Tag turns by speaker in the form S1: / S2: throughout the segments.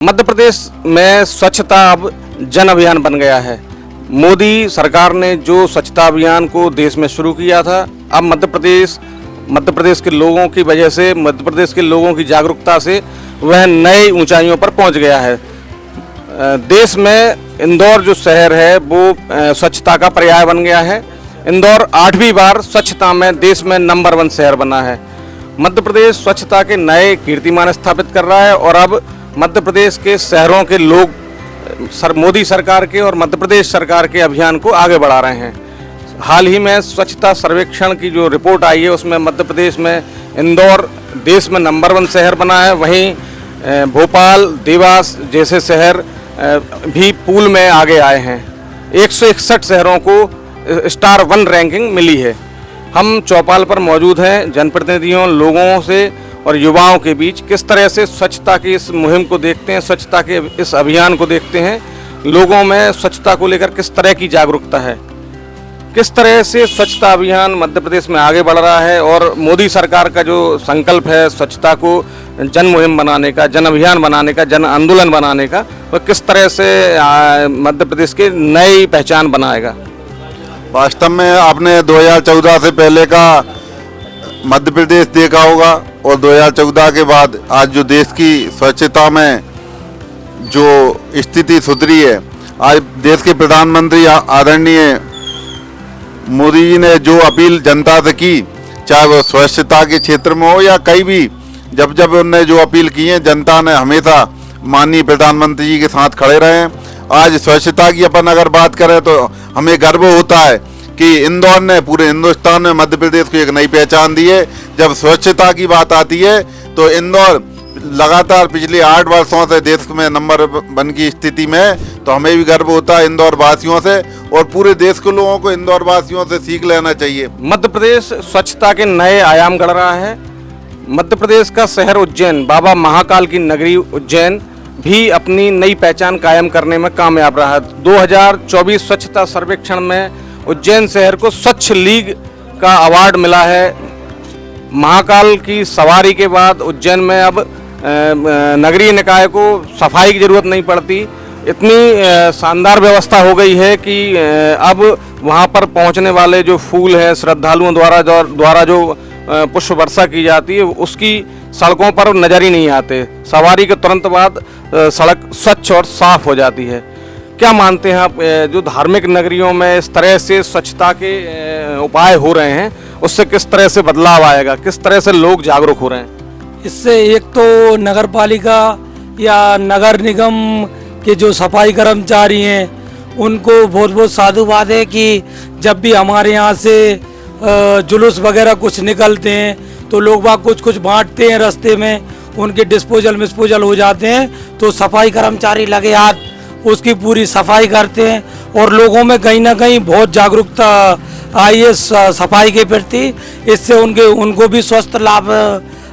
S1: मध्य प्रदेश में स्वच्छता अब जन अभियान बन गया है। मोदी सरकार ने जो स्वच्छता अभियान को देश में शुरू किया था, अब मध्य प्रदेश के लोगों की वजह से, मध्य प्रदेश के लोगों की जागरूकता से वह नई ऊंचाइयों पर पहुंच गया है। देश में इंदौर जो शहर है वो स्वच्छता का पर्याय बन गया है। इंदौर 8वीं बार स्वच्छता में देश में नंबर 1 शहर बना है। मध्य प्रदेश स्वच्छता के नए कीर्तिमान स्थापित कर रहा है और अब मध्य प्रदेश के शहरों के लोग मोदी सरकार के और मध्य प्रदेश सरकार के अभियान को आगे बढ़ा रहे हैं। हाल ही में स्वच्छता सर्वेक्षण की जो रिपोर्ट आई है उसमें मध्य प्रदेश में इंदौर देश में नंबर 1 शहर बना है। वहीं भोपाल, देवास जैसे शहर भी पूल में आगे आए हैं। 161 शहरों को स्टार 1 रैंकिंग मिली है। हम चौपाल पर मौजूद हैं, जनप्रतिनिधियों, लोगों से और युवाओं के बीच किस तरह से स्वच्छता की इस मुहिम को देखते हैं, स्वच्छता के इस अभियान को देखते हैं, लोगों में स्वच्छता को लेकर किस तरह की जागरूकता है, किस तरह से स्वच्छता अभियान मध्य प्रदेश में आगे बढ़ रहा है और मोदी सरकार का जो संकल्प है स्वच्छता को जन मुहिम बनाने का, जन अभियान बनाने का, जन आंदोलन बनाने का, वह किस तरह से मध्य प्रदेश की नई पहचान बनाएगा।
S2: वास्तव में आपने 2014 से पहले का मध्य प्रदेश देखा होगा और 2014 के बाद आज जो देश की स्वच्छता में जो स्थिति सुधरी है, आज देश के प्रधानमंत्री आदरणीय मोदी जी ने जो अपील जनता से की, चाहे वो स्वच्छता के क्षेत्र में हो या कहीं भी, जब जब उन्होंने जो अपील की है, जनता ने हमेशा माननीय प्रधानमंत्री जी के साथ खड़े रहे हैं। आज स्वच्छता की अपन अगर बात करें तो हमें गर्व होता है कि इंदौर ने पूरे हिंदुस्तान में मध्य प्रदेश को एक नई पहचान दी है। जब स्वच्छता की बात आती है तो इंदौर लगातार पिछले 8 वर्षों से देश में नंबर 1 की स्थिति में है, तो हमें भी गर्व होता है इंदौर वासियों से और पूरे देश के लोगों को इंदौर वासियों से सीख लेना चाहिए।
S1: मध्य प्रदेश स्वच्छता के नए आयाम गढ़ रहा है। मध्य प्रदेश का शहर उज्जैन, बाबा महाकाल की नगरी उज्जैन भी अपनी नई पहचान कायम करने में कामयाब रहा है। 2024 स्वच्छता सर्वेक्षण में उज्जैन शहर को स्वच्छ लीग का अवार्ड मिला है। महाकाल की सवारी के बाद उज्जैन में अब नगरीय निकाय को सफाई की जरूरत नहीं पड़ती। इतनी शानदार व्यवस्था हो गई है कि अब वहां पर पहुंचने वाले जो फूल हैं, श्रद्धालुओं द्वारा जो पुष्प वर्षा की जाती है, उसकी सड़कों पर नजर ही नहीं आते। सवारी के तुरंत बाद सड़क स्वच्छ और साफ हो जाती है। क्या मानते हैं आप, जो धार्मिक नगरियों में इस तरह से स्वच्छता के उपाय हो रहे हैं, उससे किस तरह से बदलाव आएगा, किस तरह से लोग जागरूक हो रहे हैं?
S3: इससे एक तो नगर पालिका या नगर निगम के जो सफाई कर्मचारी हैं उनको बहुत बहुत साधुवाद है कि जब भी हमारे यहाँ से जुलूस वगैरह कुछ निकलते हैं तो लोग बाग कुछ बांटते हैं, रास्ते में उनके डिस्पोजल हो जाते हैं तो सफाई कर्मचारी लगे हाथ उसकी पूरी सफाई करते हैं और लोगों में कहीं ना कहीं बहुत जागरूकता आई है सफाई के प्रति। इससे उनको भी स्वस्थ लाभ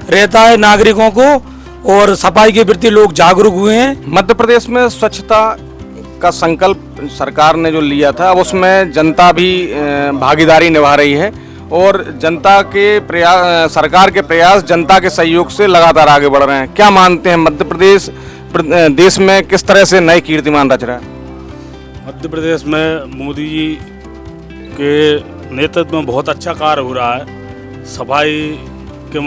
S3: रहता है नागरिकों को और सफाई के प्रति लोग जागरूक हुए हैं।
S1: मध्य प्रदेश में स्वच्छता का संकल्प सरकार ने जो लिया था, अब उसमें जनता भी भागीदारी निभा रही है और जनता के प्रयास, सरकार के प्रयास जनता के सहयोग से लगातार आगे बढ़ रहे हैं। क्या मानते हैं, मध्य प्रदेश देश में किस तरह से नए कीर्तिमान रच रहा है?
S4: मध्य प्रदेश में मोदी जी के नेतृत्व में बहुत अच्छा कार्य हो रहा है। सफाई के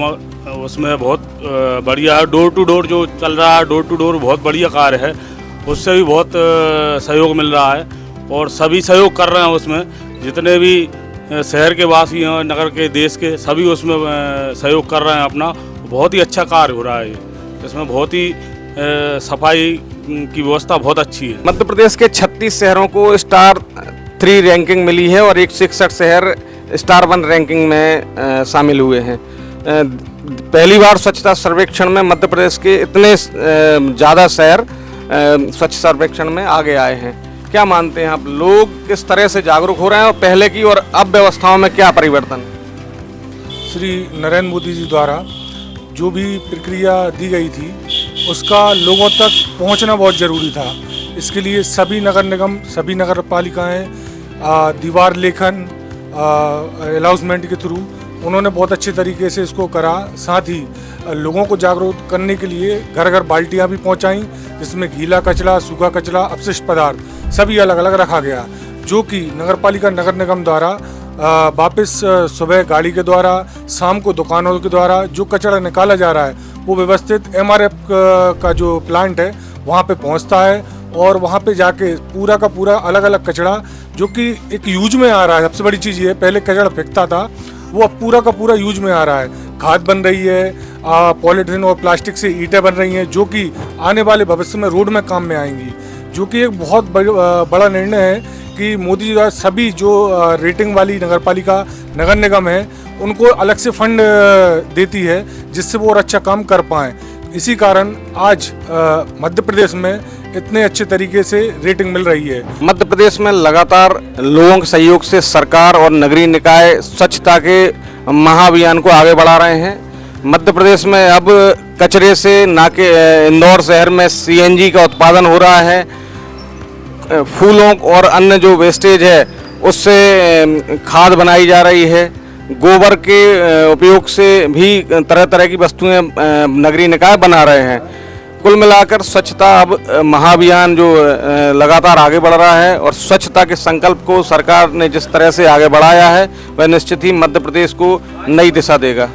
S4: उसमें बहुत बढ़िया है। डोर टू डोर जो चल रहा है, डोर टू डोर बहुत बढ़िया कार्य है, उससे भी बहुत सहयोग मिल रहा है और सभी सहयोग कर रहे हैं। उसमें जितने भी शहर के वासी हैं, नगर के, देश के, सभी उसमें सहयोग कर रहे हैं अपना। बहुत ही अच्छा कार्य हो रहा है। इसमें बहुत ही सफाई की व्यवस्था बहुत अच्छी है।
S1: मध्य प्रदेश के 36 शहरों को स्टार 3 रैंकिंग मिली है और 161 शहर स्टार 1 रैंकिंग में शामिल हुए हैं। पहली बार स्वच्छता सर्वेक्षण में मध्य प्रदेश के इतने ज़्यादा शहर स्वच्छ सर्वेक्षण में आगे आए हैं। क्या मानते हैं आप, लोग किस तरह से जागरूक हो रहे हैं और पहले की और अब व्यवस्थाओं में क्या परिवर्तन?
S5: श्री नरेंद्र मोदी जी द्वारा जो भी प्रक्रिया दी गई थी उसका लोगों तक पहुंचना बहुत ज़रूरी था। इसके लिए सभी नगर निगम, सभी नगर पालिकाएँ दीवार लेखन अनाउंसमेंट के थ्रू उन्होंने बहुत अच्छे तरीके से इसको करा। साथ ही लोगों को जागरूक करने के लिए घर घर बाल्टियां भी पहुंचाई जिसमें गीला कचरा, सूखा कचरा, अपशिष्ट पदार्थ सभी अलग अलग रखा गया, जो कि नगरपालिका नगर निगम द्वारा वापस सुबह गाड़ी के द्वारा, शाम को दुकानों के द्वारा जो कचरा निकाला जा रहा है वो व्यवस्थित MRF का जो प्लांट है वहाँ पे पहुँचता है, और वहाँ पे जाके पूरा का पूरा अलग अलग कचरा जो कि एक यूज में आ रहा है। सबसे बड़ी चीज़ ये, पहले कचरा फेंकता था, वो अब पूरा का पूरा यूज में आ रहा है। खाद बन रही है, पॉलीथीन और प्लास्टिक से ईंटें बन रही हैं जो कि आने वाले भविष्य में रोड में काम में आएंगी, जो कि एक बहुत बड़ा निर्णय है कि मोदी जी द्वारा सभी जो रेटिंग वाली नगरपालिका नगर निगम है उनको अलग से फंड देती है, जिससे वो और अच्छा काम कर पाएँ। इसी कारण आज मध्य प्रदेश में इतने अच्छे तरीके से रेटिंग मिल रही है।
S1: मध्य प्रदेश में लगातार लोगों के सहयोग से सरकार और नगरीय निकाय स्वच्छता के महाअभियान को आगे बढ़ा रहे हैं। मध्य प्रदेश में अब कचरे से ना के इंदौर शहर में CNG का उत्पादन हो रहा है। फूलों और अन्य जो वेस्टेज है उससे खाद बनाई जा रही है। गोबर के उपयोग से भी तरह तरह की वस्तुएं नगरीय निकाय बना रहे हैं। कुल मिलाकर स्वच्छता अब महाअभियान जो लगातार आगे बढ़ रहा है, और स्वच्छता के संकल्प को सरकार ने जिस तरह से आगे बढ़ाया है वह निश्चित ही मध्य प्रदेश को नई दिशा देगा।